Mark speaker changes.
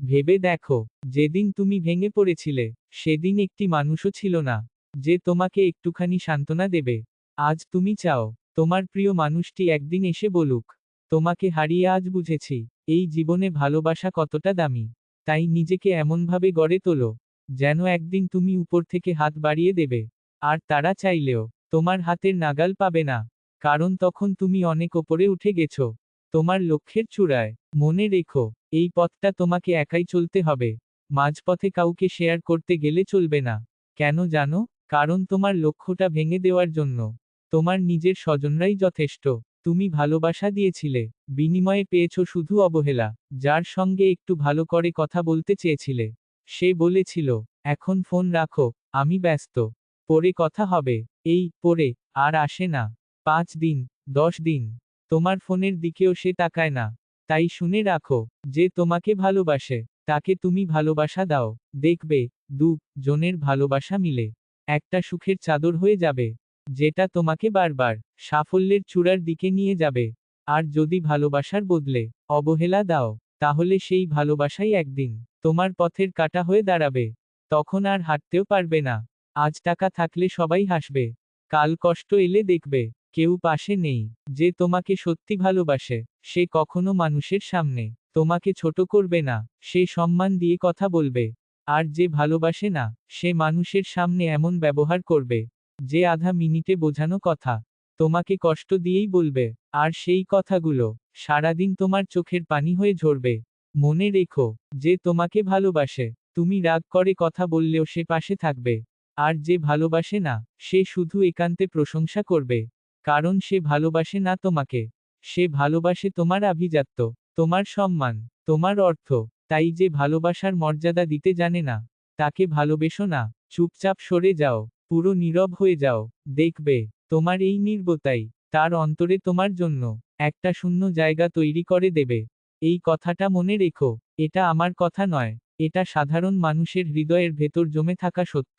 Speaker 1: ভেবে দেখো, যেদিন তুমি ভেঙে পড়েছিলে, সেদিন একটি মানুষও ছিল না, যে তোমাকে একটুখানি সান্ত্বনা দেবে। আজ তুমি চাও, তোমার প্রিয় মানুষটি একদিন এসে বলুক, তোমাকে হারিয়ে আজ বুঝেছি, এই জীবনে ভালোবাসা কতটা দামি। তাই নিজেকে এমনভাবে গড়ে তোলো, যেন একদিন তুমি উপর থেকে হাত বাড়িয়ে দেবে। আর তারা চাইলেও, তোমার হাতের নাগাল পাবে না। কারণ তখন তুমি অনেক ওপরে উঠে গেছো। তোমার লক্ষ্যের চূড়ায়। মনে রেখো, এই পথটা তোমাকে একাই চলতে হবে। মাঝপথে কাউকে শেয়ার করতে গেলে চলবে না। কেন জানো? কারণ তোমার লক্ষ্যটা ভেঙে দেওয়ার জন্য তোমার নিজের স্বজনরাই যথেষ্ট। তুমি ভালোবাসা দিয়েছিলে, বিনিময়ে পেয়েছো শুধু অবহেলা। যার সঙ্গে একটু ভালো করে কথা বলতে চেয়েছিলে, সে বলেছিল, এখন ফোন রাখো, আমি ব্যস্ত, পরে কথা হবে। এই পরে আর আসে না। 5 দিন, 10 দিন, তোমার ফোনের দিকেও সে তাকায় না। তাই শুনে রাখো, যে তোমাকে ভালোবাসে, তাকে তুমি ভালোবাসা দাও। দেখবে, জনের ভালোবাসা মিলে একটা সুখের চাদর হয়ে যাবে, যেটা তোমাকে বারবার সাফল্যের চূড়ার দিকে নিয়ে যাবে। আর যদি ভালোবাসার বদলে অবহেলা দাও, তাহলে সেই ভালোবাসাই একদিন তোমার পথের কাঁটা হয়ে দাঁড়াবে। তখন আর হাঁটতেও পারবে না। আজ টাকা থাকলে সবাই হাসবে, কাল কষ্ট এলে দেখবে, কেউ পাশে নেই। যে তোমাকে সত্যি ভালোবাসে, সে কখনো মানুষের সামনে তোমাকে ছোট করবে না, সে সম্মান দিয়ে কথা বলবে। আর যে ভালোবাসে না, সে মানুষের সামনে এমন ব্যবহার করবে, যে আধা মিনিটে বোঝানো কথা তোমাকে কষ্ট দিয়েই বলবে। আর সেই কথাগুলো সারাদিন তোমার চোখের পানি হয়ে ঝরবে। মনে রেখো, যে তোমাকে ভালোবাসে, তুমি রাগ করে কথা বললেও সে পাশে থাকবে। আর যে ভালোবাসে না, সে শুধু একান্তে প্রশংসা করবে। কারণ সে ভালোবাসে না তোমাকে, সে ভালোবাসে তোমার আভিজাত্য, তোমার সম্মান, তোমার অর্থ। তাই যে ভালোবাসার মর্যাদা দিতে জানে না, তাকে ভালোবেসো না। চুপচাপ সরে যাও, পুরো নীরব হয়ে যাও। দেখবে, তোমার এই নীরবতাই তার অন্তরে তোমার জন্য একটা শূন্য জায়গা তৈরি করে দেবে। এই কথাটা মনে রেখো, এটা আমার কথা নয়, এটা সাধারণ মানুষের হৃদয়ের ভেতর জমে থাকা সত্য।